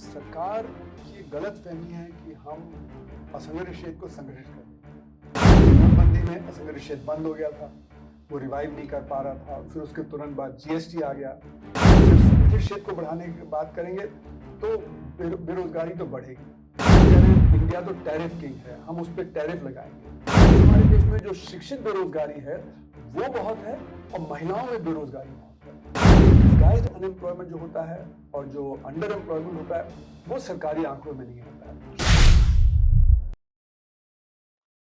सरकार की गलतफहमी है कि हम असंगठित क्षेत्र को संगठित कर दें। नोटबंदी में असंगठित क्षेत्र बंद हो गया था, वो रिवाइव नहीं कर पा रहा था। फिर उसके तुरंत बाद जीएसटी आ गया। संगठित क्षेत्र को बढ़ाने की बात करेंगे तो बेरोजगारी तो बढ़ेगी। इंडिया तो टैरिफ किंग है, हम उस पर टैरिफ लगाएंगे। हमारे देश में जो शिक्षित बेरोजगारी है वो बहुत है और महिलाओं में बेरोजगारी बहुत है। गाइड अनएम्प्लॉयमेंट जो होता है और जो अंडर एम्प्लॉयमेंट होता है वो सरकारी आंकड़ों में नहीं आता है।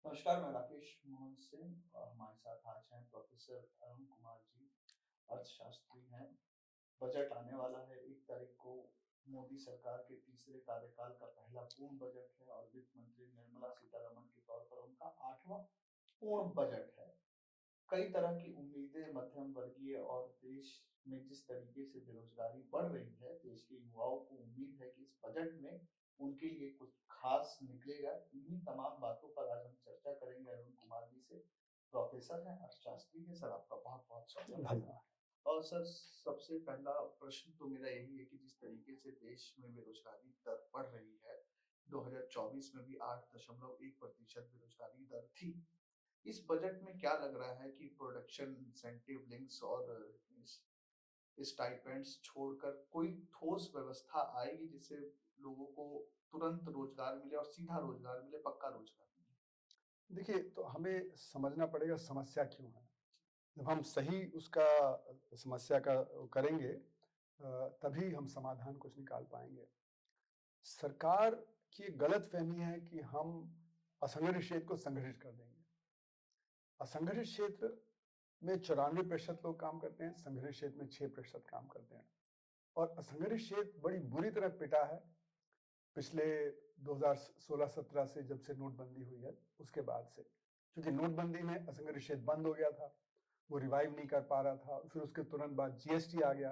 नमस्कार, मैं राकेश मोहन सिंह और हमारे साथ आज हैं प्रोफेसर अरुण कुमार जी, अर्थशास्त्री हैं। बजट आने वाला है 1 तारीख को। मोदी सरकार के तीसरे कार्यकाल का पहला पूर्ण बजट है और वित्त मंत्री निर्मला सीतारमण के तौर पर उनका 8वां पूर्ण बजट है। कई तरह की उम्मीदें मध्यम वर्गीय और देश में जिस तरीके से बेरोजगारी बढ़ रही है, देश के युवाओं को उम्मीद है कि इस बजट में उनके लिए कुछ खास निकलेगा। इन्हीं तमाम बातों पर आज हम चर्चा करेंगे अरुण कुमार जी से। प्रोफेसर हैं, अर्थशास्त्री हैं। सर, आपका बहुत बहुत स्वागत है। धन्यवाद। और सर, सबसे पहला प्रश्न तो मेरा यही है कि जिस तरीके से देश में बेरोजगारी दर बढ़ रही है, 2024 में भी 8.1% बेरोजगारी दर थी। इस बजट में क्या लग रहा है कि प्रोडक्शन इंसेंटिव लिंक्स और स्टाइपेंड्स छोड़कर कोई ठोस व्यवस्था आएगी जिससे लोगों को तुरंत रोजगार मिले और सीधा रोजगार मिले, पक्का रोजगार मिले? देखिए, तो हमें समझना पड़ेगा समस्या क्यों है। जब हम सही उसका समस्या का करेंगे तभी हम समाधान कुछ निकाल पाएंगे। सरकार की गलतफहमी है कि हम असंगठित क्षेत्र को संगठित कर देंगे। असंगठित क्षेत्र में 94% लोग काम करते हैं, संगठित क्षेत्र में 6% काम करते हैं। और असंगठित क्षेत्र बड़ी बुरी तरह पिटा है पिछले 2016-17 से, जब से नोटबंदी हुई है उसके बाद से। क्योंकि नोटबंदी में असंगठित क्षेत्र बंद हो गया था, वो रिवाइव नहीं कर पा रहा था। फिर उसके तुरंत बाद जीएसटी आ गया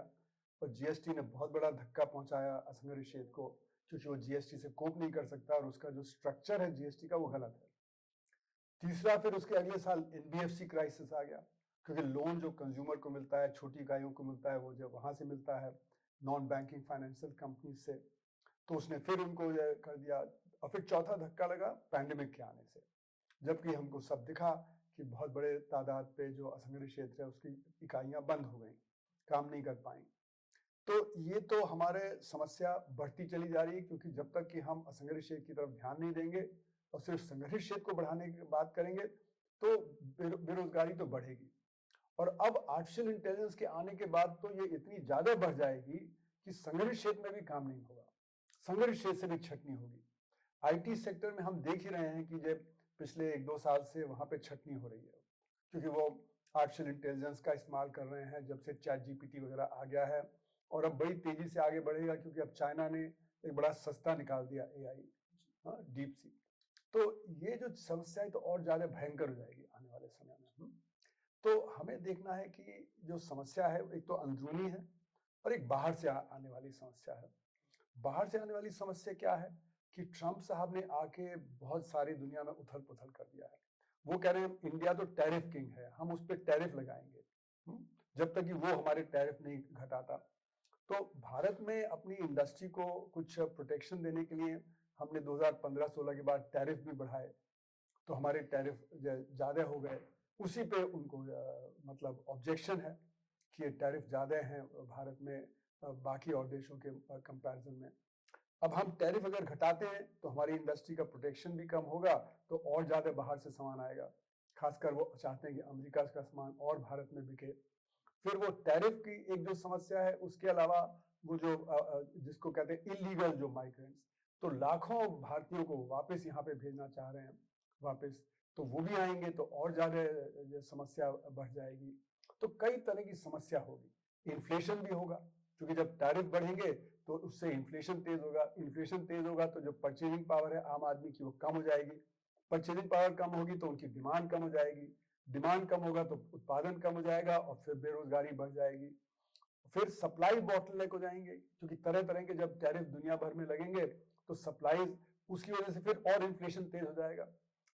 और जीएसटी ने बहुत बड़ा धक्का पहुंचाया असंगठित क्षेत्र को, क्योंकि वो जीएसटी से कोप नहीं कर सकता और उसका जो स्ट्रक्चर है जीएसटी का वो गलत है। तीसरा, फिर उसके अगले साल एनबीएफसी क्राइसिस आ गया, क्योंकि लोन जो कंज्यूमर को मिलता है, छोटी इकाइयों को मिलता है, वो जो वहां से मिलता है नॉन बैंकिंग फाइनेंशियल कंपनी से, तो उसने फिर उनको कर दिया। और फिर चौथा धक्का लगा पैंडेमिक के आने से, जबकि हमको सब दिखा कि बहुत बड़े तादाद पे जो असंगठित क्षेत्र है उसकी इकाइयां बंद हो गई, काम नहीं कर पाई। तो ये तो हमारे समस्या बढ़ती चली जा रही है, क्योंकि जब तक कि हम असंगठित क्षेत्र की तरफ ध्यान नहीं देंगे और सिर्फ संगठित क्षेत्र को बढ़ाने की बात करेंगे तो बेरोजगारी तो बढ़ेगी। और अब आर्टिफिशियल इंटेलिजेंस के आने के बाद तो ये इतनी ज्यादा बढ़ जाएगी कि संगठित क्षेत्र में भी काम नहीं होगा, संगठित क्षेत्र से भी छटनी होगी। आईटी सेक्टर में हम देख ही रहे हैं कि जब पिछले 1-2 साल से वहां पे छटनी हो रही है, क्योंकि वो आर्टिफिशियल इंटेलिजेंस का इस्तेमाल कर रहे हैं जब से चैट जीपीटी वगैरह आ गया है। और अब बड़ी तेजी से आगे बढ़ेगा, क्योंकि अब चाइना ने एक बड़ा सस्ता निकाल दिया एआई, डीप सी। तो ये जो समस्या है तो और ज्यादा भयंकर हो जाएगी आने वाले समय में। तो हमें देखना है कि जो समस्या है एक तो अंदरूनी है और एक बाहर से आने वाली समस्या है। बाहर से आने वाली समस्या क्या है कि ट्रंप साहब ने आके बहुत सारी दुनिया में उथल पुथल कर दिया है। वो कह रहे हैं इंडिया तो टैरिफ किंग है, हम उस पर टैरिफ लगाएंगे जब तक कि वो हमारे टैरिफ नहीं घटाता। तो भारत में अपनी इंडस्ट्री को कुछ प्रोटेक्शन देने के लिए हमने 2015-16 के बाद टैरिफ भी बढ़ाए, तो हमारे टैरिफ ज्यादा हो गए। उसी पे उनको मतलब ऑब्जेक्शन है कि ये टैरिफ ज्यादा हैं भारत में बाकी और देशों के कंपैरिजन में। अब हम टैरिफ अगर घटाते हैं तो हमारी इंडस्ट्री का प्रोटेक्शन भी कम होगा, तो और ज्यादा बाहर से सामान आएगा। खासकर वो चाहते हैं कि अमेरिका का सामान और भारत में बिके। फिर वो टैरिफ की एक जो समस्या है, उसके अलावा वो जो जिसको कहते हैं इलीगल जो माइग्रेंट्स, तो लाखों भारतीयों को वापस यहाँ पे भेजना चाह रहे हैं वापस, तो वो भी आएंगे तो और ज्यादा समस्या बढ़ जाएगी। तो कई तरह की समस्या होगी। इन्फ्लेशन भी होगा, क्योंकि जब टैरिफ बढ़ेंगे तो उससे इन्फ्लेशन तेज होगा। इन्फ्लेशन तेज होगा तो जो परचेजिंग पावर है आम आदमी की वो कम हो जाएगी। परचेजिंग पावर कम होगी तो उनकी डिमांड कम हो जाएगी। डिमांड कम होगा तो उत्पादन कम हो जाएगा और फिर बेरोजगारी बढ़ जाएगी। फिर सप्लाई बॉटलनेक हो जाएंगे, क्योंकि तरह तरह के जब टैरिफ दुनिया भर में लगेंगे तो सप्लाई, उसकी वजह से फिर और इन्फ्लेशन तेज हो जाएगा।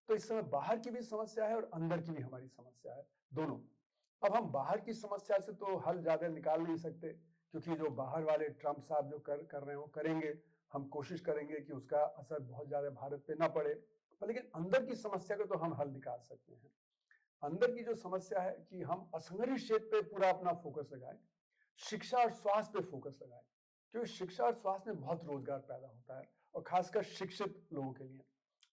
तो इस समय बाहर की भी समस्या है और अंदर की भी हमारी समस्या है, दोनों। अब हम बाहर की समस्या से तो हल ज्यादा निकाल नहीं सकते, क्योंकि जो बाहर वाले ट्रंप साहब जो कर रहे हैं वो करेंगे। हम कोशिश करेंगे कि उसका असर बहुत ज़्यादा भारत पे ना पड़े, पर लेकिन अंदर की समस्या को तो हम हल निकाल सकते हैं। अंदर की जो समस्या है कि हम असंगठित क्षेत्र पे पूरा अपना फोकस लगाएं, शिक्षा और स्वास्थ्य पे फोकस लगाएं, क्योंकि शिक्षा और स्वास्थ्य में बहुत रोजगार पैदा होता है और खासकर शिक्षित लोगों के लिए।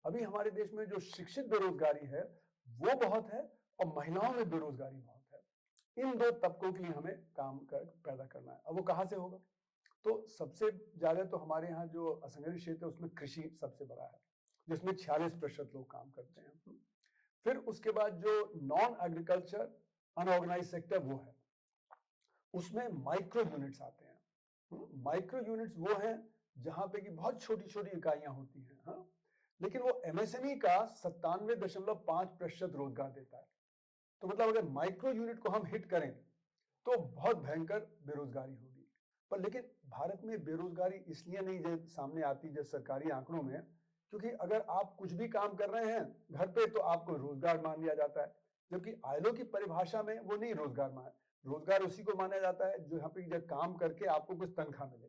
अभी हमारे देश में जो शिक्षित बेरोजगारी है वो बहुत है और महिलाओं में बेरोजगारी बहुत है। इन दो तबकों के लिए हमें पैदा करना है। अब वो कहाँ से होगा? तो सबसे ज्यादा तो हमारे यहाँ जो असंगठित क्षेत्र है उसमें कृषि सबसे बड़ा है, जिसमें 46% लोग काम करते हैं। फिर उसके बाद जो नॉन एग्रीकल्चर अनऑर्गेनाइज सेक्टर वो है, उसमें माइक्रो यूनिट्स आते हैं। माइक्रो यूनिट्स वो हैं जहां पे कि बहुत छोटी छोटी इकाइयां होती हैं, हाँ, लेकिन वो एमएसएमई का 97.5% रोजगार देता है। तो मतलब अगर माइक्रो यूनिट को हम हिट करें तो बहुत भयंकर बेरोजगारी होगी। पर लेकिन भारत में बेरोजगारी इसलिए नहीं सामने आती जैसे सरकारी आंकड़ों में, क्योंकि अगर आप कुछ भी काम कर रहे हैं घर पे तो आपको रोजगार मान लिया जाता है, जबकि आईएलओ की परिभाषा में वो नहीं रोजगार मान, रोजगार उसी को माना जाता है जो यहाँ पे जब काम करके आपको कुछ तनख्वाह मिले।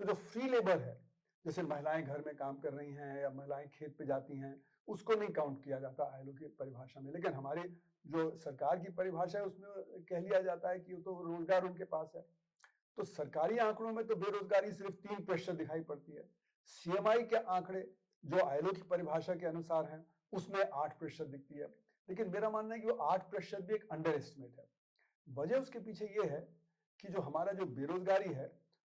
तो जो फ्री लेबर है, जैसे महिलाएं घर में काम कर रही हैं या महिलाएं खेत पे जाती हैं, उसको नहीं काउंट किया जाता आईएलओ की परिभाषा में। लेकिन हमारे जो सरकार की परिभाषा है उसमें कह लिया जाता है कि वो तो रोजगार उनके पास है। तो सरकारी आंकड़ों में तो बेरोजगारी सिर्फ 3% दिखाई पड़ती है। सीएमआई के आंकड़े जो आईएलओ की परिभाषा के अनुसार हैं उसमें 8% दिखती है। लेकिन मेरा मानना है कि वो 8% भी एक अंडर एस्टिमेट है। वजह उसके पीछे ये है कि जो हमारा जो बेरोजगारी है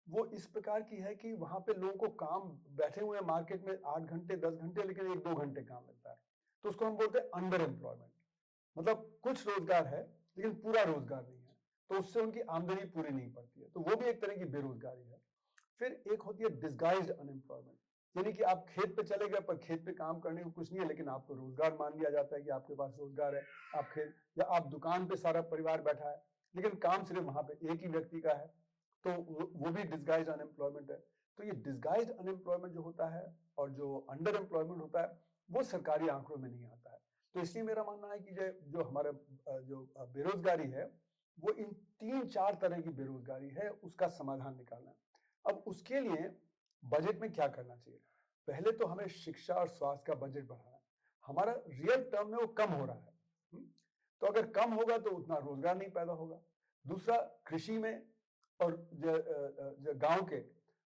वो इस प्रकार की है कि वहां पे लोगों को काम, बैठे हुए हैं मार्केट में 8 घंटे 10 घंटे, लेकिन 1-2 घंटे काम मिलता है, तो उसको हम बोलते हैं अंडर एम्प्लॉयमेंट। मतलब कुछ रोजगार है लेकिन पूरा रोजगार नहीं है, तो उससे उनकी आमदनी पूरी नहीं पड़ती है, तो वो भी एक तरह की बेरोजगारी है। फिर एक होती है डिस्गाइज्ड अनएम्प्लॉयमेंट, यानी कि आप खेत पे चले गए पर खेत पे काम करने को कुछ नहीं है, लेकिन आपको रोजगार मान लिया जाता है कि आपके पास रोजगार है। आप खेत या आप दुकान पे सारा परिवार बैठा है लेकिन काम सिर्फ वहां पे एक ही व्यक्ति का है, तो वो भी डिस्गाइज्ड अनएम्प्लॉयमेंट है। तो ये डिस्गाइज्ड अनएम्प्लॉयमेंट जो होता है और जो अंडर एम्प्लॉयमेंट होता है वो सरकारी आंकड़ों में नहीं आता है। तो इसलिए मेरा मानना है कि जो हमारा जो बेरोजगारी है वो इन 3-4 तरह की बेरोजगारी है, उसका समाधान निकालना है। अब उसके लिए बजट में क्या करना चाहिए? पहले तो हमें शिक्षा और स्वास्थ्य का बजट बढ़ाना है। हमारा रियल टर्म में वो कम हो रहा है। तो अगर कम होगा तो उतना रोजगार नहीं पैदा होगा। दूसरा, कृषि में और जो गांव के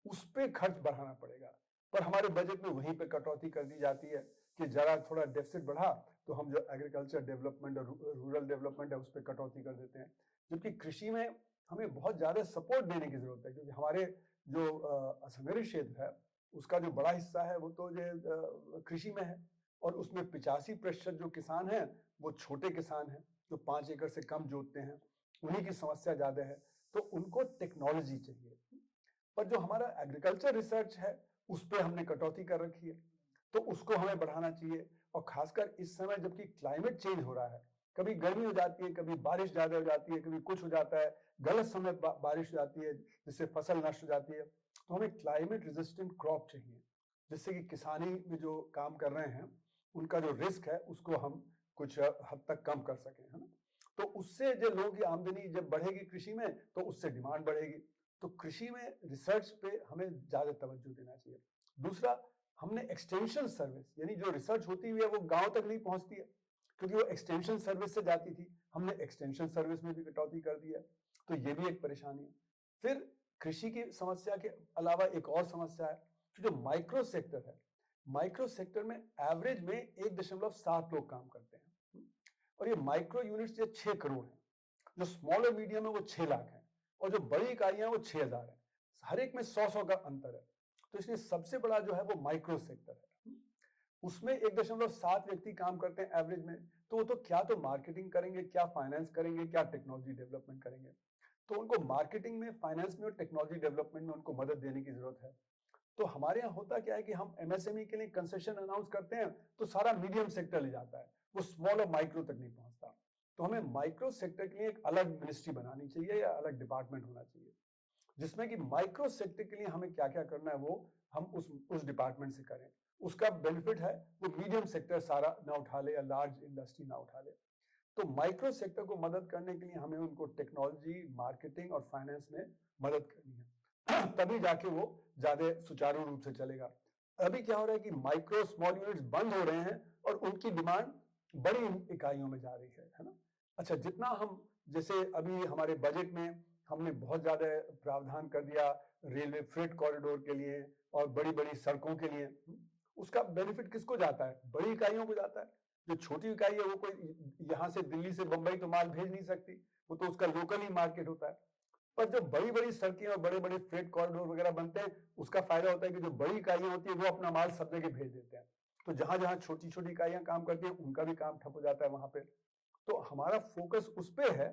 उस पे खर्च बढ़ाना पड़ेगा, पर हमारे बजट में वहीं पे कटौती कर दी जाती है कि जरा थोड़ा डेफिसिट बढ़ा तो हम जो एग्रीकल्चर डेवलपमेंट और रूरल डेवलपमेंट है उस पर कटौती कर देते हैं। जबकि कृषि में हमें बहुत ज्यादा सपोर्ट देने की जरूरत है, क्योंकि हमारे जो असंगठित क्षेत्र है उसका जो बड़ा हिस्सा है वो तो जो कृषि में है, और उसमें 85% जो किसान हैं वो छोटे किसान हैं जो 5 एकड़ से कम जोतते हैं, उन्हीं की समस्या ज्यादा है, तो उनको टेक्नोलॉजी चाहिए। पर जो हमारा एग्रीकल्चर रिसर्च है उस पर हमने कटौती कर रखी है, तो उसको हमें बढ़ाना चाहिए। और खासकर इस समय जबकि क्लाइमेट चेंज हो रहा है, कभी गर्मी हो जाती है, कभी बारिश ज्यादा हो जाती है, कभी कुछ हो जाता है, गलत समय बारिश हो जाती है जिससे फसल नष्ट हो जाती है, तो हमें क्लाइमेट रेजिस्टेंट क्रॉप चाहिए, जिससे कि किसानी में जो काम कर रहे हैं उनका जो रिस्क है उसको हम कुछ हद तक कम कर सकें, है ना। तो उससे जो लोगों की आमदनी जब बढ़ेगी कृषि में तो उससे डिमांड बढ़ेगी। तो कृषि में रिसर्च पे हमें ज्यादा तवज्जो देना चाहिए। दूसरा, हमने एक्सटेंशन सर्विस, यानी जो रिसर्च होती हुई है वो गांव तक नहीं पहुंचती है, क्योंकि वो एक्सटेंशन सर्विस से जाती थी, हमने एक्सटेंशन सर्विस में भी कटौती कर दी है, तो ये भी एक परेशानी है। फिर कृषि की समस्या के अलावा एक और समस्या है कि जो माइक्रो सेक्टर है, माइक्रो सेक्टर में एवरेज में 1.7 लोग काम करते हैं, और ये माइक्रो यूनिट्स जो 6 करोड़ है, जो स्मॉल और मीडियम है वो 6 लाख है, और जो बड़ी इकाइयां वो 6000 है, हर एक में 100 का अंतर है। तो इसलिए सबसे बड़ा जो है वो माइक्रो सेक्टर है, उसमें 1.7 व्यक्ति काम करते हैं एवरेज में, तो वो तो क्या तो मार्केटिंग करेंगे, क्या फाइनेंस करेंगे, क्या टेक्नोलॉजी डेवलपमेंट करेंगे। तो उनको मार्केटिंग में, फाइनेंस में और टेक्नोलॉजी डेवलपमेंट में उनको मदद देने की जरूरत है। तो हमारे यहाँ होता क्या है कि हम एमएसएमई के लिए कंसेशन अनाउंस करते हैं तो सारा मीडियम सेक्टर ले जाता है, वो स्मॉल और माइक्रो तक नहीं पहुंचता। तो हमें माइक्रो सेक्टर के लिए एक अलग मिनिस्ट्री बनानी चाहिए या अलग डिपार्टमेंट होना चाहिए, जिसमें कि माइक्रो सेक्टर के लिए हमें क्या क्या करना है वो हम उस डिपार्टमेंट से करें। उसका बेनिफिट है वो मीडियम सेक्टर सारा ना उठा ले या लार्ज इंडस्ट्री ना उठा ले। तो माइक्रो सेक्टर को मदद करने के लिए हमें उनको टेक्नोलॉजी, मार्केटिंग और फाइनेंस में मदद करनी है। तभी जाके वो ज्यादा सुचारू रूप से चलेगा। अभी क्या हो रहा है कि माइक्रो स्मॉल यूनिट्स बंद हो रहे हैं और उनकी डिमांड बड़ी इकाइयों में जा रही है ना। अच्छा, जितना हम जैसे अभी हमारे बजट में हमने बहुत ज्यादा प्रावधान कर दिया रेलवे फ्रेट कॉरिडोर के लिए और बड़ी बड़ी सड़कों के लिए, उसका बेनिफिट किसको जाता है? बड़ी इकाइयों को जाता है। जो छोटी इकाई है वो कोई यहाँ से दिल्ली से बंबई तो माल भेज नहीं सकती, वो तो उसका लोकल ही मार्केट होता है। पर जो बड़ी बड़ी सड़कें और बड़े बड़े फ्रेट कॉरिडोर वगैरह बनते हैं, उसका फायदा होता है कि जो बड़ी इकाइयां होती है वो अपना माल सब जगह भेज देते हैं। तो जहां जहां छोटी छोटी इकाइयां काम करती हैं उनका भी काम ठप हो जाता है वहां पे। तो हमारा फोकस उस पे है,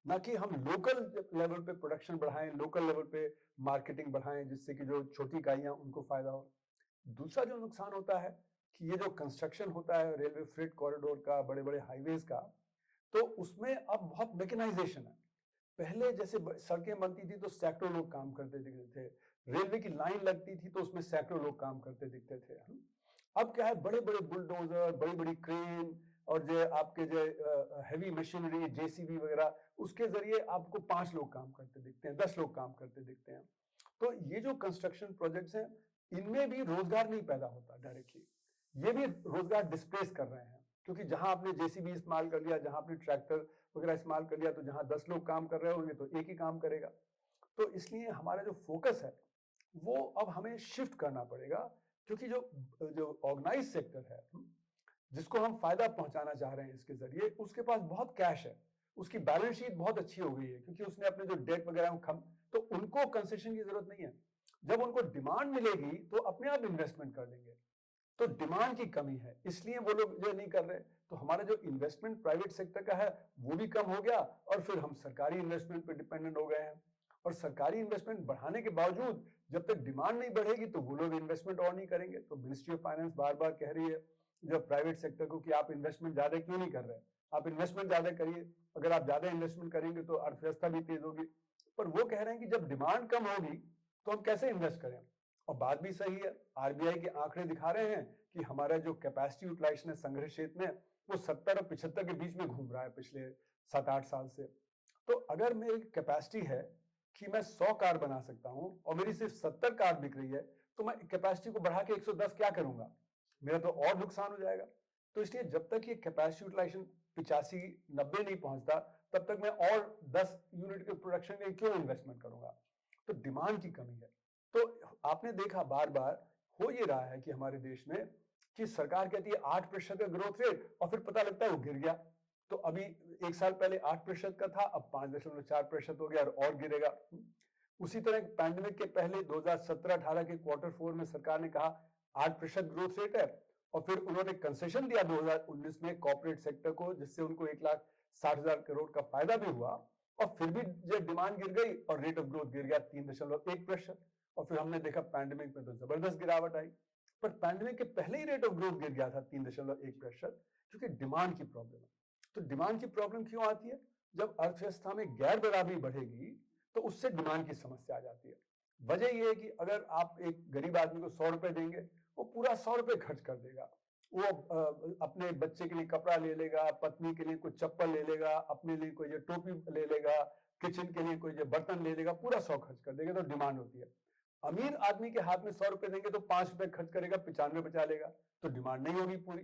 ना कि हम लोकल लेवल पे प्रोडक्शन बढ़ाएं, लोकल लेवल पे मार्केटिंग बढ़ाएं, जिससे कि जो छोटी इकाइयां उनको फायदा हो। दूसरा जो नुकसान होता है कि ये जो कंस्ट्रक्शन होता है रेलवे फ्रेट कॉरिडोर का, बड़े बड़े हाईवेज का, तो उसमें अब बहुत मैकेनाइजेशन है। पहले जैसे सड़कें बनती थी तो सैकड़ों लोग काम करते दिखते थे, रेलवे की लाइन लगती थी तो उसमें सैकड़ों लोग काम करते दिखते थे। अब क्या है, बड़े बड़े बुलडोजर, बड़ी बड़ी क्रेन और जो आपके जो हैवी मशीनरी जेसीबी वगैरह, उसके जरिए आपको 5 लोग काम करते दिखते हैं, 10 लोग काम करते दिखते हैं। तो ये जो कंस्ट्रक्शन प्रोजेक्ट्स हैं, इनमें भी रोजगार नहीं पैदा होता डायरेक्टली, ये भी रोजगार डिस्प्लेस कर रहे हैं। क्योंकि जहां आपने जेसीबी इस्तेमाल कर लिया, जहां आपने ट्रैक्टर वगैरह इस्तेमाल कर लिया, तो जहां 10 लोग काम कर रहे होंगे तो एक ही काम करेगा। तो इसलिए हमारा जो फोकस है वो अब हमें शिफ्ट करना पड़ेगा, क्योंकि जो जो ऑर्गेनाइज सेक्टर है, जिसको हम फायदा पहुंचाना चाह रहे हैं इसके जरिए, उसके पास बहुत कैश है, उसकी बैलेंस शीट बहुत अच्छी हो गई है, क्योंकि उसने अपने जो डेट वगैरह तो उनको कंसेशन की जरूरत नहीं है। जब उनको डिमांड मिलेगी तो अपने आप इन्वेस्टमेंट कर लेंगे। तो डिमांड की कमी है, इसलिए वो लोग जो नहीं कर रहे। तो हमारा जो इन्वेस्टमेंट प्राइवेट सेक्टर का है वो भी कम हो गया, और फिर हम सरकारी इन्वेस्टमेंट पे डिपेंडेंट हो गए हैं। और सरकारी इन्वेस्टमेंट बढ़ाने के बावजूद जब तक डिमांड नहीं बढ़ेगी तो वो लोग इन्वेस्टमेंट और नहीं करेंगे। तो मिनिस्ट्री ऑफ फाइनेंस बार बार कह रही है जो प्राइवेट सेक्टर को कि आप इन्वेस्टमेंट ज्यादा क्यों नहीं कर रहे, आप इन्वेस्टमेंट ज्यादा करिए। अगर आप ज्यादा इन्वेस्टमेंट करेंगे तो अर्थव्यवस्था भी तेज होगी। पर वो कह रहे हैं कि जब डिमांड कम होगी तो हम कैसे इन्वेस्ट करें। और बात भी सही है, आरबीआई के आंकड़े दिखा रहे हैं कि हमारा जो कैपेसिटी यूटिलाइजेशन है संग्रह क्षेत्र में, वो 70 और 75 के बीच में घूम रहा है पिछले 7-8 साल से। तो अगर मेरी कैपेसिटी है कि मैं 100 कार बना सकता हूं और मेरी सिर्फ 70 कार बिक रही है, तो मैं कैपेसिटी को बढ़ा के 110 क्या करूंगा? मेरा तो और नुकसान हो जाएगा। तो इसलिए जब तक ये कैपेसिटी यूटिलाइजेशन 85-90 नहीं पहुंचता, तब तक मैं और 10 यूनिट के प्रोडक्शन में क्यों इन्वेस्टमेंट करूंगा? तो डिमांड की कमी है। तो आपने देखा बार बार हो ये रहा है कि हमारे देश में कि सरकार कहती है 8% का ग्रोथ रेट, और फिर पता लगता है वो गिर गया। तो अभी 1 साल पहले 8% का था, अब 5.4% हो गया और गिरेगा। उसी तरह पैंडेमिक के पहले 2017-18 के Q4 में सरकार ने कहा 8% ग्रोथ रेट है, और फिर उन्होंने कंसेशन दिया 2019 में कॉर्पोरेट सेक्टर को, जिससे उनको 1,60,000 करोड़ का फायदा भी हुआ। और फिर भी जब डिमांड गिर गई और रेट ऑफ ग्रोथ गिर गया 3.1%। और फिर हमने देखा पैंडेमिक में तो जबरदस्त गिरावट आई। पर पैंडेमिक के पहले ही रेट ऑफ ग्रोथ गिर गया था 3.1%, क्योंकि डिमांड की प्रॉब्लम है। तो डिमांड की प्रॉब्लम क्यों आती है? जब अर्थव्यवस्था में गैर बराबरी बढ़ेगी तो उससे डिमांड की समस्या आ जाती है। वजह यह है कि अगर आप एक गरीब आदमी को 100 रुपए देंगे, वो पूरा 100 रुपए खर्च कर देगा। वो अपने बच्चे के लिए कपड़ा ले लेगा, पत्नी के लिए कोई चप्पल ले लेगा, अपने लिए कोई टोपी ले लेगा, किचन के लिए कोई बर्तन ले लेगा, पूरा 100 खर्च कर देगा। तो डिमांड होती है। अमीर आदमी के हाथ में 100 रुपए देंगे तो 5 रुपए खर्च करेगा, 95 बचा लेगा, तो डिमांड नहीं होगी पूरी।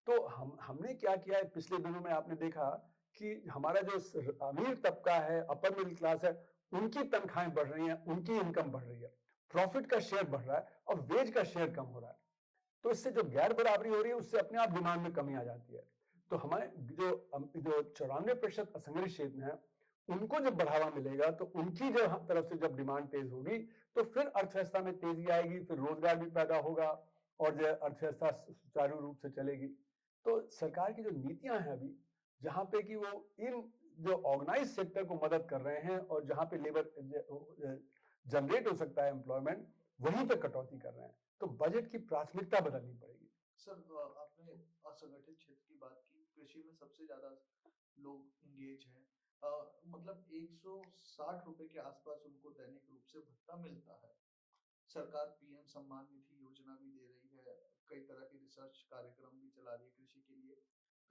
तो हमने क्या किया है पिछले दिनों में, आपने देखा कि हमारा जो अमीर तबका है, अपर मिडिल क्लास है, उनकी तनख्वाहें बढ़ रही हैं, उनकी इनकम बढ़ रही है, प्रॉफिट का शेयर बढ़ रहा है और वेज का शेयर कम हो रहा है। तो इससे जो गैर बराबरी हो रही है उससे अपने आप डिमांड में कमी आ जाती है। तो हमारे जो 94% असंगठित क्षेत्र है, उनको जब बढ़ावा मिलेगा तो उनकी जो तरफ से जब डिमांड तेज होगी तो फिर अर्थव्यवस्था में तेजी आएगी, फिर रोजगार भी पैदा होगा और जो अर्थव्यवस्था सुचारू रूप से चलेगी। तो सरकार की जो नीतियां हैं अभी, जहां पे कि वो इन जो ऑर्गेनाइज सेक्टर को मदद कर रहे हैं और जहां पे लेबर जनरेट हो सकता है एम्प्लॉयमेंट, वहीं पे कटौती कर रहे हैं। तो बजट की प्राथमिकता बदलनी पड़ेगी। सर, आपने असंगठित क्षेत्र की बात की, कृषि में सबसे ज्यादा लोग इंगेज हैं। मतलब 160 रुपए के आसपास उनको दैनिक रूप से भत्ता मिलता है। सरकार पीएम सम्मान निधि योजना भी दे रही है, कई तरह के रिसर्च कार्यक्रम भी चला रही है कृषि के लिए।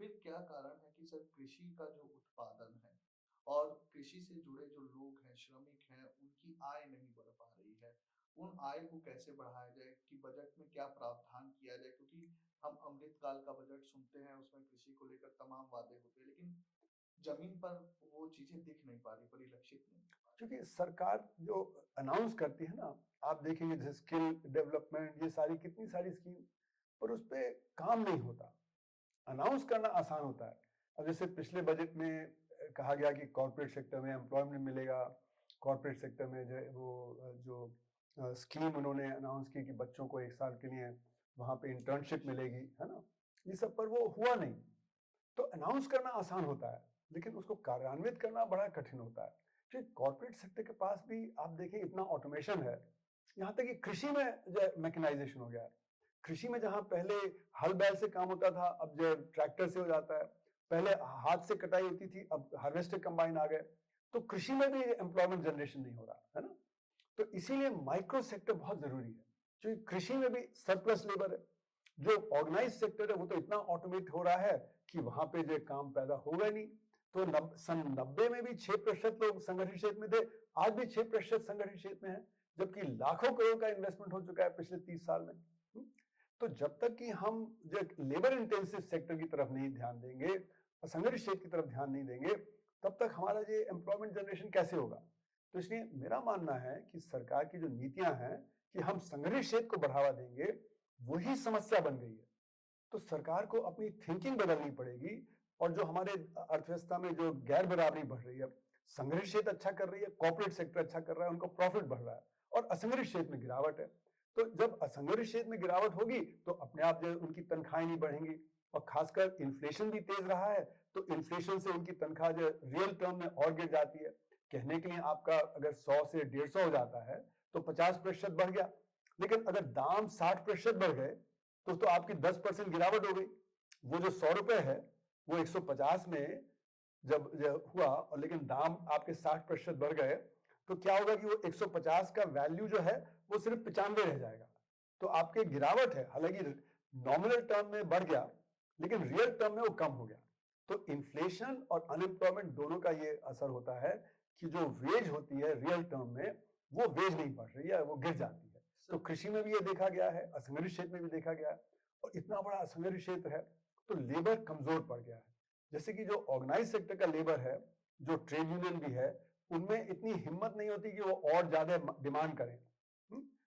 फिर क्या कारण है कि सर कृषि का जो उत्पादन है और कृषि से जुड़े जो लोग हैं, श्रमिक हैं, उनकी आय नहीं बढ़ पा रही है। उन आय को कैसे बढ़ाया जाए कि बजट में क्या प्रावधान किया जाए? क्योंकि हम अमृतकाल का बजट सुनते हैं, उसमें कृषि को लेकर तमाम वादे होते हैं, लेकिन जमीन पर वो चीज़ें दिख नहीं पा रही, परिलक्षित नहीं हो पा क्योंकि सरकार जो अनाउंस करती है ना, आप देखेंगे जैसे स्किल डेवलपमेंट, ये सारी कितनी सारी स्कीम, पर उस पे काम नहीं होता। अनाउंस करना आसान होता है। अब जैसे पिछले बजट में कहा गया कि कॉर्पोरेट सेक्टर में एम्प्लॉयमेंट मिलेगा, कॉर्पोरेट सेक्टर में जो है वो जो स्कीम उन्होंने अनाउंस की कि बच्चों को 1 साल के लिए वहाँ पे इंटर्नशिप मिलेगी, है ना? ये सब पर वो हुआ नहीं। तो अनाउंस करना आसान होता है, लेकिन उसको कार्यान्वित करना बड़ा कठिन होता है। क्योंकि कॉर्पोरेट सेक्टर के पास भी आप देखें इतना ऑटोमेशन है, यहाँ तक कि कृषि में जो है मैकेनाइजेशन हो गया है। कृषि में जहाँ पहले हल बैल से काम होता था, अब जो है ट्रैक्टर से हो जाता है। पहले हाथ से कटाई होती थी, अब हार्वेस्टर कंबाइन आ गए। तो कृषि में भी एम्प्लॉयमेंट जनरेशन नहीं हो रहा, है ना? तो इसीलिए माइक्रो सेक्टर बहुत जरूरी है, क्योंकि कृषि में भी सरप्लस लेबर है। जो ऑर्गेनाइज सेक्टर है वो तो इतना ऑटोमेट हो रहा है कि वहां पे जो काम पैदा होगा नहीं। तो सन 90 में भी 6% लोग संगठित क्षेत्र में थे, आज भी 6% संगठित क्षेत्र में है, जबकि लाखों करोड़ का इन्वेस्टमेंट हो चुका है पिछले 30 साल में। तो जब तक कि हम जो लेबर इंटेंसिव सेक्टर की तरफ नहीं ध्यान देंगे, असंगठित क्षेत्र की तरफ ध्यान नहीं देंगे, तब तक हमारा ये एम्प्लॉयमेंट जनरेशन कैसे होगा? तो इसलिए मेरा मानना है कि सरकार की जो नीतियां हैं कि हम संगठित क्षेत्र को बढ़ावा देंगे, वही समस्या बन गई है। तो सरकार को अपनी थिंकिंग बदलनी पड़ेगी, और जो हमारे अर्थव्यवस्था में जो गैर बराबरी बढ़ रही है, संगठित क्षेत्र अच्छा कर रही है, कॉर्पोरेट सेक्टर अच्छा कर रहा है, उनको प्रॉफिट बढ़ रहा है, और असंगठित क्षेत्र में गिरावट है। तो जब असंगठित क्षेत्र में गिरावट होगी तो अपने आप जो उनकी तनख्वाहें नहीं बढ़ेंगी, और खासकर इन्फ्लेशन भी तेज रहा है, तो इन्फ्लेशन से उनकी तनख्वाह जो रियल टर्म में और गिर जाती है। कहने के लिए आपका अगर 100 से 150 हो जाता है तो 50% बढ़ गया, लेकिन अगर दाम 60% बढ़ गए तो आपकी 10% गिरावट हो गई। वो जो 100 रुपए है वो 150 में जब हुआ, और लेकिन दाम आपके 60% बढ़ गए, तो क्या होगा कि वो 150 का वैल्यू जो है वो सिर्फ 95 रह जाएगा। तो आपके गिरावट है, हालांकि नॉमिनल टर्म में बढ़ गया, लेकिन रियल टर्म में वो कम हो गया। तो इन्फ्लेशन और अनएम्प्लॉयमेंट दोनों का ये असर होता है कि जो वेज होती है रियल टर्म में, वो वेज नहीं बढ़ रही है, वो गिर जाती है। तो कृषि में भी ये देखा गया है, असंगठित क्षेत्र में भी देखा गया है, और इतना बड़ा असंगठित क्षेत्र है तो लेबर कमजोर पड़ गया है। जैसे कि जो ऑर्गेनाइज सेक्टर का लेबर है, जो ट्रेड यूनियन भी है, उनमें इतनी हिम्मत नहीं होती कि वो और ज्यादा डिमांड करें।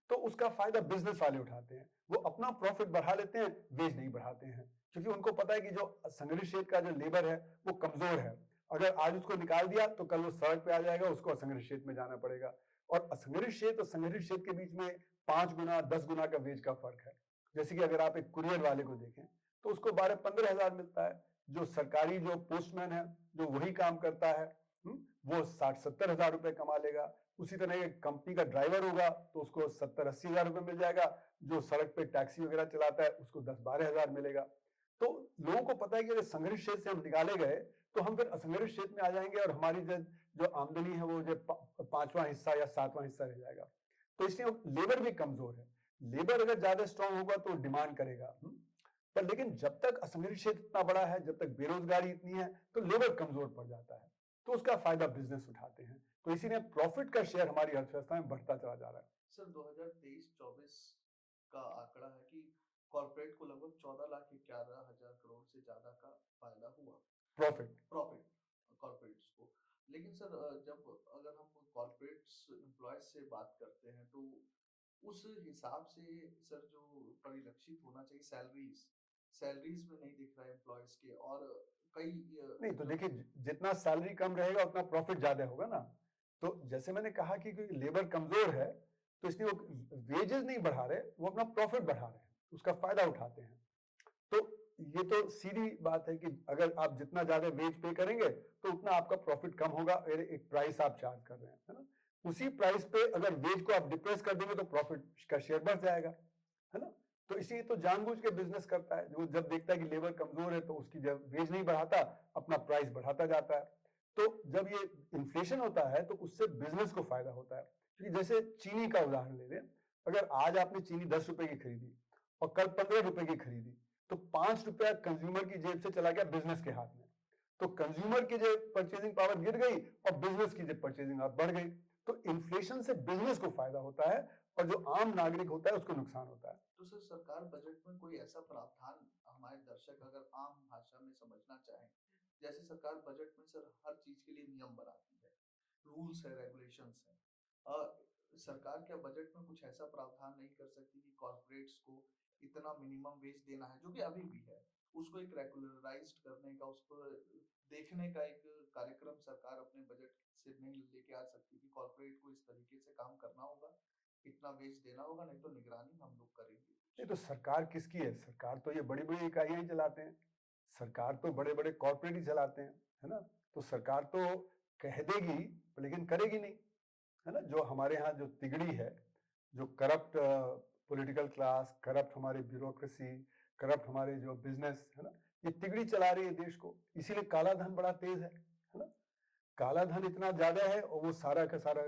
तो उसका फायदा बिजनेस वाले उठाते हैं, वो अपना प्रॉफिट बढ़ा लेते हैं, वेज नहीं बढ़ाते हैं, क्योंकि उनको पता है कि जो संगठित क्षेत्र का जो लेबर है वो कमजोर है। अगर आज उसको निकाल दिया तो कल वो सड़क पे आ जाएगा, उसको असंगठित क्षेत्र में जाना पड़ेगा। और असंगठित क्षेत्र और संगठित क्षेत्र के बीच में 5 गुना 10 गुना का वेज का फर्क है। जैसे कि अगर आप एक कुरियर वाले को देखें तो उसको 12-15 हजार मिलता है, जो सरकारी जो पोस्टमैन है जो वही काम करता है, वो 60-70 हजार रुपए कमा लेगा। उसी तरह एक कंपनी का ड्राइवर होगा तो उसको 70-80 हजार रुपए मिल जाएगा, जो सड़क पे टैक्सी वगैरह चलाता है उसको 10-12 हजार मिलेगा। तो लोगों को पता है कि अगर संगठित क्षेत्र से हम निकाले गए तो हम फिर असंगठित क्षेत्र में आ जाएंगे, और हमारी जो आमदनी है वो जो 5वां हिस्सा या 7वां हिस्सा रह जाएगा। तो इसलिए लेबर भी कमजोर है। लेबर अगर ज्यादा स्ट्रांग होगा तो डिमांड करेगा, पर लेकिन जब तक असंगठित क्षेत्र इतना बड़ा है, जब तक बेरोजगारी इतनी है, तो लेबर कमजोर पड़ जाता है, तो उसका फायदा बिजनेस उठाते हैं। तो इसीलिए प्रॉफिट का शेयर हमारी अर्थव्यवस्था में बढ़ता चला जा रहा है। सर 2023-24 का आंकड़ा है कि कॉर्पोरेट को लगभग 14,11,000 करोड़ से ज्यादा का फायदा हुआ, प्रॉफिट प्रॉफिट कॉर्पोरेट्स को। लेकिन सर जब अगर हम कॉर्पोरेट्स एम्प्लॉयज से बात करते हैं तो उस हिसाब से सर जो परिलक्षित होना चाहिए सैलरीज सैलरीज में नहीं दिख रहा है एम्प्लॉयज के, और कई नहीं, तो जो देखिए जितना सैलरी कम रहेगा उतना प्रॉफिट ज्यादा होगा ना। तो जैसे मैंने कहा कि लेबर कमजोर है, तो इसलिए वो वेजेस नहीं बढ़ा रहे, वो अपना प्रॉफिट बढ़ा रहे हैं, उसका फायदा उठाते हैं। तो ये तो सीधी बात है कि अगर आप जितना ज्यादा वेज पे करेंगे तो उतना आपका प्रॉफिट कम होगा। एक प्राइस आप चार्ज कर रहे हैं, है ना? उसी प्राइस पे अगर वेज को आप डिप्रेस कर देंगे तो प्रॉफिट का शेयर बढ़ जाएगा, है ना? तो इसीलिए तो जानबूझ के बिजनेस करता है, जो जब देखता है कि लेबर कमजोर है तो उसकी जब वेज नहीं बढ़ाता, अपना प्राइस बढ़ाता जाता है। तो जब ये इन्फ्लेशन होता है तो उससे बिजनेस को फायदा होता है। क्योंकि जैसे चीनी का उदाहरण ले लें, अगर आज आपने चीनी 10 रुपए की खरीदी और कल 15 रुपए की खरीदी, तो 5 रुपया कंज्यूमर की जेब से चला गया बिजनेस के हाथ में। तो कंज्यूमर की जो परचेजिंग पावर गिर गई और बिजनेस की जो परचेजिंग पावर बढ़ गई। तो इन्फ्लेशन से बिजनेस को फायदा होता है और जो आम नागरिक होता है उसको नुकसान होता है। तो सर सरकार बजट में कोई ऐसा प्रावधान हमारे दर्शक अगर आम भाषा में समझना चाहें, जैसे सरकार बजट में सर हर चीज के लिए नियम बनाती है, रूल्स है, रेगुलेशंस है। सरकार क्या बजट में कुछ ऐसा प्रावधान नहीं कर सकती कि कॉर्पोरेट्स को इतना मिनिमम वेज देना है, जो कि अभी भी है, उसको एक रेगुलराइज्ड करने का, उसको देखने का एक कार्यक्रम सरकार अपने बजट से नहीं लेके आ सकती कि कॉर्पोरेट को इस तरीके से काम करना होगा, इतना वेज देना होगा, नहीं तो निगरानी हम लोग करेंगे। नहीं तो सरकार किसकी है? सरकार तो ये बड़ी-बड़ी इकाइयाँ ही चलाते हैं। सरकार तो बड़े-बड़े कॉर्पोरेट ही चलाते हैं, है ना? तो सरकार तो कह देगी लेकिन करेगी नहीं, है ना? जो हमारे यहाँ जो तिगड़ी है, जो करप्ट पॉलिटिकल क्लास, करप्ट हमारी ब्यूरोक्रेसी, करप्ट हमारे जो बिजनेस, है ना? ये तिगड़ी चला रही है देश को। इसीलिए काला धन बड़ा तेज है ना? काला धन इतना ज्यादा है और वो सारा का सारा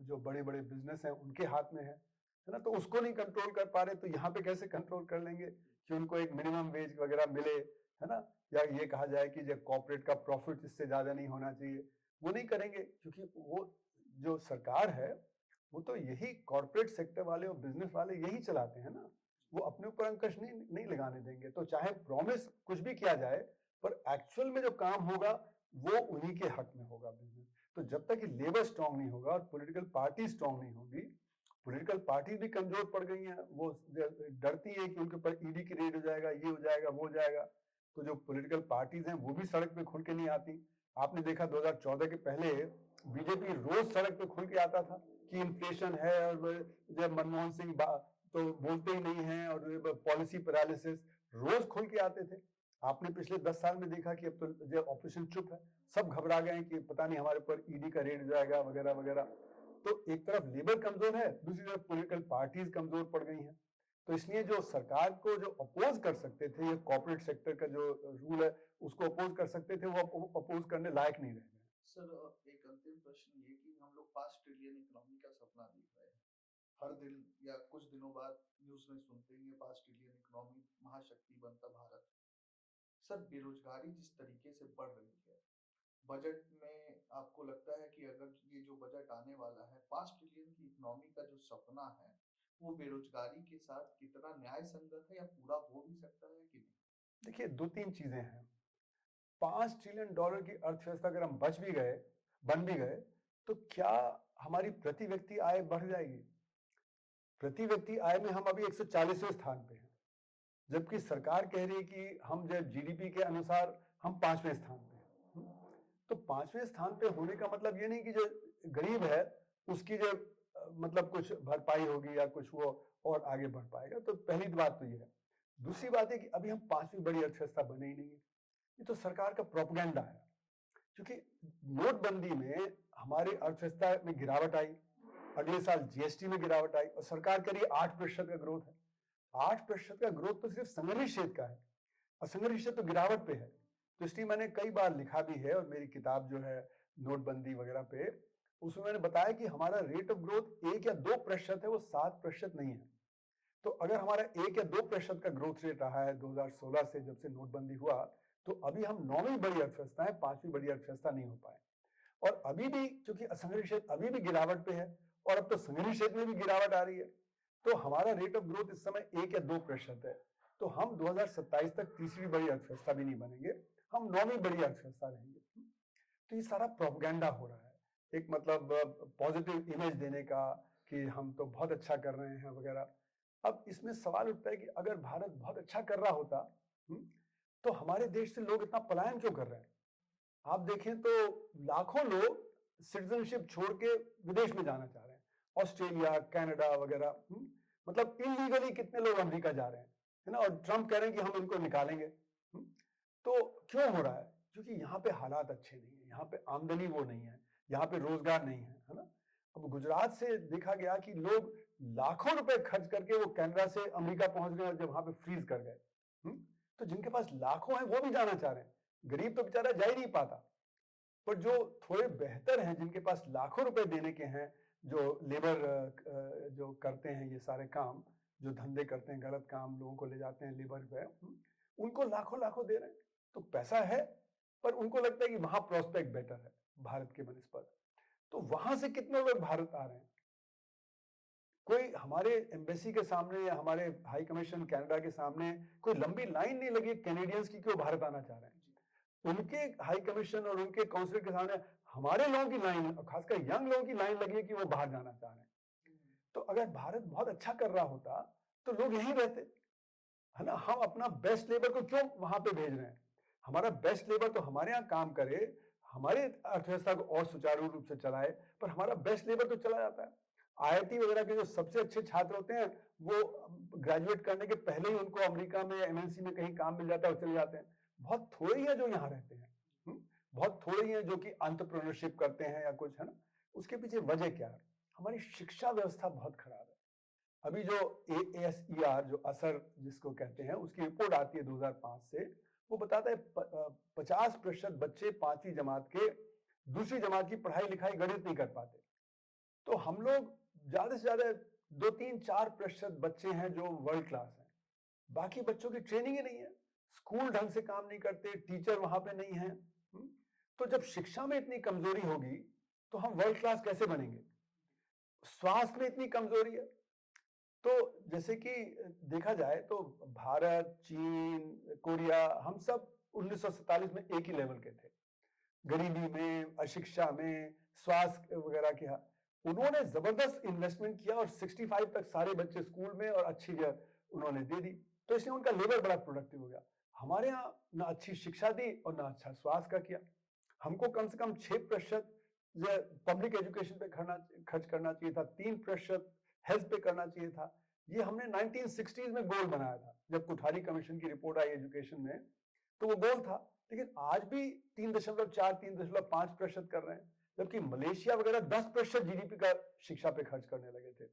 जो बड़े-बड़े बिजनेस हैं उनके हाथ में है ना? तो उसको नहीं कंट्रोल कर पा रहे तो यहाँ पे कैसे कंट्रोल कर लेंगे कि उनको एक मिनिमम वेज वगैरह मिले, है ना? या ये कहा जाए कि जो कॉर्पोरेट का प्रॉफिट इससे ज्यादा नहीं होना चाहिए, वो नहीं करेंगे क्योंकि वो जो सरकार है वो तो यही कॉर्पोरेट सेक्टर वाले और बिजनेस वाले यही चलाते हैं ना। वो अपने ऊपर अंकुश नहीं लगाने देंगे। तो चाहे प्रॉमिस कुछ भी किया जाए पर एक्चुअल में जो काम होगा वो उन्हीं के हक में होगा बिजनेस। तो जब तक कि लेबर स्ट्रांग नहीं होगा और पॉलिटिकल पार्टी स्ट्रांग नहीं होगी, पॉलिटिकल पार्टी भी कमजोर पड़ गई हैं, वो डरती है कि उनके ऊपर ईडी की रेड हो जाएगा, ये हो जाएगा, वो हो जाएगा। तो जो पॉलिटिकल पार्टीज हैं वो भी सड़क पे खुल के नहीं आती। आपने देखा 2014 के पहले बीजेपी रोज सड़क पे खुल के आता था कि इन्फ्लेशन है और जब मनमोहन सिंह तो बोलते ही नहीं है और पॉलिसी पैरालिसिस रोज खुल के आते थे। आपने पिछले 10 साल में देखा कि अब तो जो ऑपरेशन चुप है, सब घबरा गए कि पता नहीं हमारे ऊपर ईडी का रेड जाएगा वगैरह वगैरह। तो एक तरफ लेबर कमजोर है, दूसरी तरफ पॉलिटिकल पार्टीज कमजोर पड़ गई हैं। तो इसलिए जो सरकार को जो अपोज कर सकते थे, ये कॉर्पोरेट सेक्टर का जो रूल है उसको अपोज कर सकते थे, वो अपोज करने लायक नहीं रह गए। सर एक अंतिम प्रश्न ये कि हम लोग 5 ट्रिलियन इकोनॉमी का सपना देख रहे हैं, हर दिन या कुछ दिनों बाद न्यूज में सुनते हैं 5 ट्रिलियन इकोनॉमी, महाशक्ति बनता भारत। सर बेरोजगारी जिस तरीके से बढ़ रही है, बजट में आपको लगता है कि अगर ये जो बजट आने वाला है 5 ट्रिलियन की इकोनॉमी का जो सपना है, वो बेरोजगारी के साथ कितना न्याय संगत है या पूरा हो भी सकता है कि नहीं? देखिए 2-3 चीजें हैं। 5 ट्रिलियन डॉलर की अर्थव्यवस्था अगर हम बन भी गए, तो क्या हमारी प्रति व्यक्ति आय बढ़ जाएगी? प्रति व्यक्ति आय में हम अभी 140वें स्थान पे हैं, जबकि सरकार कह रही है कि हम जब जीडीपी के अनुसार हम 5वें स्थान पे हैं। तो 5वें स्थान पे होने का मतलब ये नहीं कि जो गरीब है उसकी जो मतलब कुछ भरपाई होगी या कुछ वो और आगे बढ़ पाएगा। तो पहली बात तो ये है। दूसरी बात है कि अभी हम 5वीं बड़ी अर्थव्यवस्था बने ही नहीं है। ये तो सरकार का प्रोपेगेंडा है, क्योंकि नोटबंदी में हमारी अर्थव्यवस्था में गिरावट आई, अगले साल जीएसटी में गिरावट आई और सरकार कह रही है 8% का ग्रोथ है। 8% का ग्रोथ तो सिर्फ संग्रहित क्षेत्र का है, असंग्रहित क्षेत्र तो गिरावट पे है। तो इसलिए मैंने कई बार लिखा भी है और मेरी किताब जो है नोटबंदी वगैरह पे, उसमें मैंने बताया कि हमारा रेट ऑफ ग्रोथ 1 या 2% है, वो 7% नहीं है। तो अगर हमारा 1 या 2% का ग्रोथ रेट रहा है 2016 से, जब से नोटबंदी हुआ, तो अभी हम 9वीं बड़ी अर्थव्यवस्था है, 5वीं बड़ी अर्थव्यवस्था नहीं हो पाए। और अभी भी क्योंकि असंग्रहित क्षेत्र अभी भी गिरावट पे है और अब तो संग्रहित क्षेत्र में भी गिरावट आ रही है, तो हमारा रेट ऑफ ग्रोथ इस समय 1 या 2% है। तो हम 2027 तक तीसरी बड़ी अर्थव्यवस्था भी नहीं बनेंगे, हम 9वीं बड़ी अर्थव्यवस्था रहेंगे। तो ये सारा प्रोपेगेंडा हो रहा है, एक मतलब पॉजिटिव इमेज देने का कि हम तो बहुत अच्छा कर रहे हैं वगैरह। अब इसमें सवाल उठता है कि अगर भारत बहुत अच्छा कर रहा होता, तो हमारे देश से लोग इतना पलायन क्यों कर रहे हैं? आप देखें तो लाखों लोग सिटीजनशिप छोड़ के विदेश में जाना चाह रहे हैं, ऑस्ट्रेलिया, कनाडा वगैरह। मतलब इलीगली कितने लोग अमेरिका जा रहे हैं, है ना? और ट्रम्प कह रहे हैं कि हम इनको निकालेंगे। तो क्यों हो रहा है? क्योंकि यहाँ पे हालात अच्छे नहीं है, यहाँ पे आमदनी वो नहीं है, यहाँ पे रोजगार नहीं है ना? अब गुजरात से देखा गया कि लोग लाखों रुपए खर्च करके वो कनाडा से अमेरिका पहुंच गए और जब वहां पे फ्रीज कर गए। तो जिनके पास लाखों हैं वो भी जाना चाह रहे हैं, गरीब तो बेचारा जा ही नहीं पाता। पर जो थोड़े बेहतर हैं, जिनके पास लाखों रुपए देने के हैं, जो लेबर जो करते हैं ये सारे काम, जो धंधे करते हैं, गलत काम, लोगों को ले जाते हैं लेबर पे, उनको लाखों लाखों दे रहे हैं। तो पैसा है पर उनको लगता है कि वहां प्रोस्पेक्ट बेटर है भारत के बनस्पत। तो वहां से कितने लोग भारत आ रहे हैं? कोई हमारे एम्बेसी के सामने या हमारे हाई कमीशन कनाडा के सामने कोई लंबी लाइन नहीं लगी कैनेडियंस की कि वो भारत आना चाह रहे हैं। उनके हाई कमीशन और उनके काउंसिल के सामने हमारे लोगों की लाइन, खासकर यंग लोगों की लाइन लगी है कि वो बाहर जाना चाह रहे हैं। तो अगर भारत बहुत अच्छा कर रहा होता तो लोग यहीं रहते, है ना। हम अपना बेस्ट लेबर को क्यों वहां पे भेज रहे हैं? हमारा बेस्ट लेबर तो हमारे यहाँ काम करे, हमारी अर्थव्यवस्था को और सुचारू रूप से चलाए, पर हमारा बेस्ट लेबर तो चला जाता है। आईआईटी वगैरह के जो सबसे अच्छे छात्र होते हैं वो ग्रेजुएट करने के पहले ही उनको अमेरिका में एमएनसी में कहीं काम मिल जाता है और चले जाते हैं। बहुत थोड़े ही है जो यहाँ रहते हैं, बहुत थोड़े ही है जो कि एंटरप्रेन्योरशिप करते हैं या कुछ, है ना। उसके पीछे वजह क्या है? हमारी शिक्षा व्यवस्था बहुत खराब है। अभी जो ASER जो असर जिसको कहते हैं उसकी रिपोर्ट आती है 2005 से, वो बताता है 50% बच्चे 5वीं जमात के दूसरी जमात की पढ़ाई लिखाई गणित नहीं कर पाते। तो हम लोग ज्यादा से ज्यादा 2-3-4% बच्चे हैं जो वर्ल्ड क्लास हैं, बाकी बच्चों की ट्रेनिंग ही नहीं है, स्कूल ढंग से काम नहीं करते, टीचर वहां पे नहीं है। तो जब शिक्षा में इतनी कमजोरी होगी तो हम वर्ल्ड क्लास कैसे बनेंगे? स्वास्थ्य में इतनी कमजोरी है। तो जैसे कि देखा जाए तो भारत, चीन, कोरिया, हम सब 1947 में एक ही लेवल के थे, गरीबी में, अशिक्षा में, स्वास्थ्य वगैरह के। उन्होंने जबरदस्त इन्वेस्टमेंट किया और 65 तक सारे बच्चे स्कूल में और अच्छी जगह उन्होंने दे दी, तो इसलिए उनका लेबर बड़ा प्रोडक्टिव हो गया। हमारे यहाँ ना अच्छी शिक्षा दी और ना अच्छा स्वास्थ्य का किया। हमको कम से कम 6% पब्लिक एजुकेशन पे खर्च करना चाहिए था, 3% हेल्थ पे करना चाहिए था। ये हमने 1960s में गोल बनाया था, जब कोठारी कमीशन की रिपोर्ट आई एजुकेशन में, तो वो गोल था। लेकिन आज भी 3.4-3.5% कर रहे हैं, जबकि मलेशिया वगैरह 10% जीडीपी का शिक्षा पे खर्च करने लगे थे।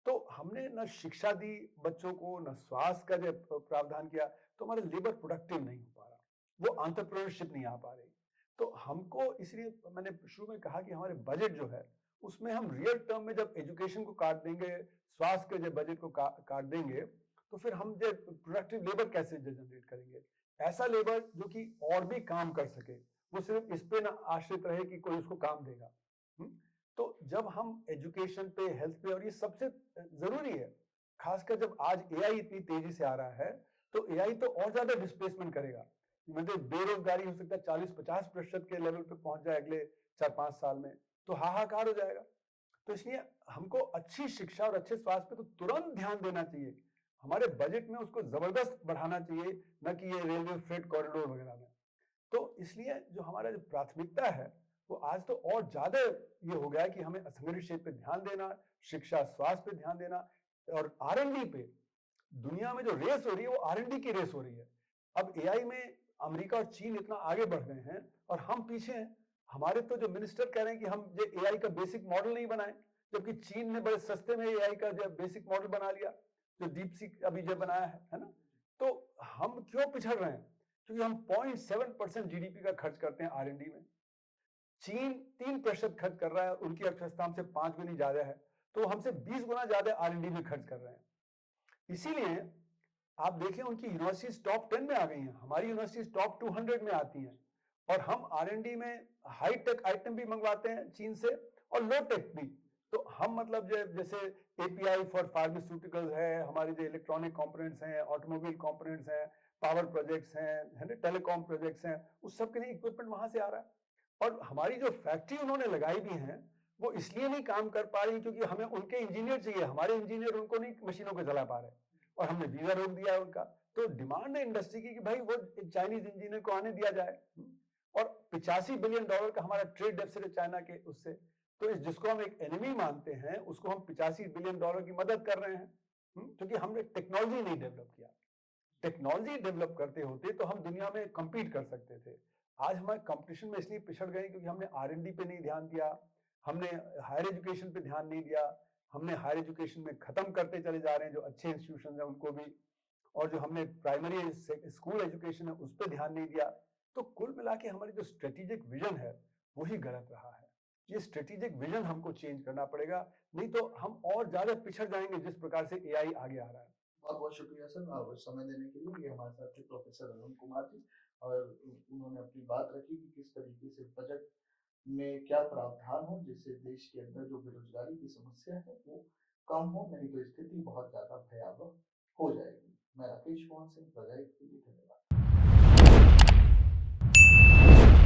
तो हमने न शिक्षा दी बच्चों को, न स्वास्थ्य का जब प्रावधान किया, तो हमारा लेबर प्रोडक्टिव नहीं हो पा रहा, वो एंटरप्रेन्योरशिप नहीं आ पा रही। तो हमको, इसलिए मैंने शुरू में कहा कि हमारे बजट जो है उसमें हम रियल टर्म में जब एजुकेशन को काट देंगे, स्वास्थ्य के जब बजट को काट देंगे, तो फिर हम जब प्रोडक्टिव लेबर कैसे जनरेट करेंगे? ऐसा लेबर जो कि और भी काम कर सके, वो सिर्फ इस पे ना आश्रित रहे कि कोई उसको काम देगा। तो जब हम एजुकेशन पे, हेल्थ पे, और ये सबसे जरूरी है, खासकर जब आज एआई इतनी तेजी से आ रहा है, तो एआई तो और ज्यादा डिस्प्लेसमेंट करेगा। मतलब बेरोजगारी हो सकता है 40-50% के लेवल पे पहुंच जाए अगले 4-5 साल में, तो हाहाकार हो जाएगा। तो इसलिए हमको अच्छी शिक्षा और अच्छे स्वास्थ्य पे तो तुरंत ध्यान देना चाहिए, हमारे बजट में उसको जबरदस्त बढ़ाना चाहिए, न कि ये रेलवे फ्रेट कॉरिडोर वगैरह में। तो इसलिए जो हमारा जो प्राथमिकता है वो आज तो और ज्यादा ये हो गया है कि हमें असंगठित क्षेत्र पे ध्यान देना, शिक्षा स्वास्थ्य पे ध्यान देना, और आरएनडी पे। दुनिया में जो रेस हो रही है वो आरएनडी की रेस हो रही है। अब एआई में अमेरिका और चीन इतना आगे बढ़ गए हैं और हम पीछे हैं। हमारे तो जो मिनिस्टर कह रहे हैं कि हम जो एआई का बेसिक मॉडल नहीं बनाए, जबकि चीन ने बड़े सस्ते में एआई का जो बेसिक मॉडल बना लिया, जो डीपसीक अभी जो बनाया है ना। तो हम क्यों पिछड़ रहे हैं? क्योंकि हम 0.7% जीडीपी का खर्च करते हैं आरएनडी में। चीन 3% खर्च कर रहा है, उनकी अर्थव्यवस्था हमसे 5 गुनी ज्यादा है, तो हमसे 20 गुना ज्यादा आरएनडी में खर्च कर रहे हैं। इसीलिए आप देखें उनकी यूनिवर्सिटीज टॉप 10 में आ गई हैं, हमारी यूनिवर्सिटीज टॉप 200 में आती हैं, और हम आरएनडी में हाई टेक आइटम भी मंगवाते हैं चीन से और लो टेक भी। तो हम मतलब जैसे एपीआई फॉर फार्मास्यूटिकल्स है, हमारे जो इलेक्ट्रॉनिक कंपोनेंट्स हैं, ऑटोमोबाइल कंपोनेंट्स हैं, पावर प्रोजेक्ट्स हैं, है ना, टेलीकॉम प्रोजेक्ट्स हैं, उस सब के लिए इक्विपमेंट वहां से आ रहा है। और हमारी जो फैक्ट्री उन्होंने लगाई भी है वो इसलिए नहीं काम कर पा रही क्योंकि हमें उनके इंजीनियर चाहिए, हमारे इंजीनियर उनको नहीं मशीनों को चला पा रहे, और हमने वीजा रोक दिया है उनका। तो डिमांड है इंडस्ट्री की कि भाई वो चाइनीज इंजीनियर को आने दिया जाए। और $85 बिलियन का हमारा ट्रेड डेफिसिट है चाइना के उससे, तो जिसको हम एक एनिमी मानते हैं उसको हम $85 बिलियन की मदद कर रहे हैं, क्योंकि हमने टेक्नोलॉजी नहीं डेवलप किया। टेक्नोलॉजी डेवलप करते होते तो हम दुनिया में कम्पीट कर सकते थे। आज हमारे कंपटीशन में इसलिए पिछड़ गए क्योंकि हमने आरएनडी पे नहीं ध्यान दिया, हमने हायर एजुकेशन पे ध्यान नहीं दिया, हमने हायर एजुकेशन में खत्म करते चले जा रहे हैं जो अच्छे इंस्टीट्यूशन है उनको भी, और जो हमने प्राइमरी स्कूल एजुकेशन है उस पर ध्यान नहीं दिया। तो कुल मिला के हमारी जो स्ट्रेटेजिक विजन है वही गलत रहा है। ये स्ट्रेटेजिक विजन हमको चेंज करना पड़ेगा, नहीं तो हम और ज्यादा पिछड़ जाएंगे जिस प्रकार से एआई आगे आ रहा है। बहुत बहुत शुक्रिया सर, आप समय देने के लिए। ये हमारे साथ थे प्रोफेसर अरुण कुमार जी। और उन्होंने अपनी बात रखी कि किस तरीके से बजट में क्या प्रावधान हो जिससे देश के अंदर जो बेरोजगारी की समस्या है वो कम हो, नहीं तो स्थिति बहुत ज़्यादा भयावह हो जाएगी। मैं राकेश मोहन सिंह, प्रजा के लिए।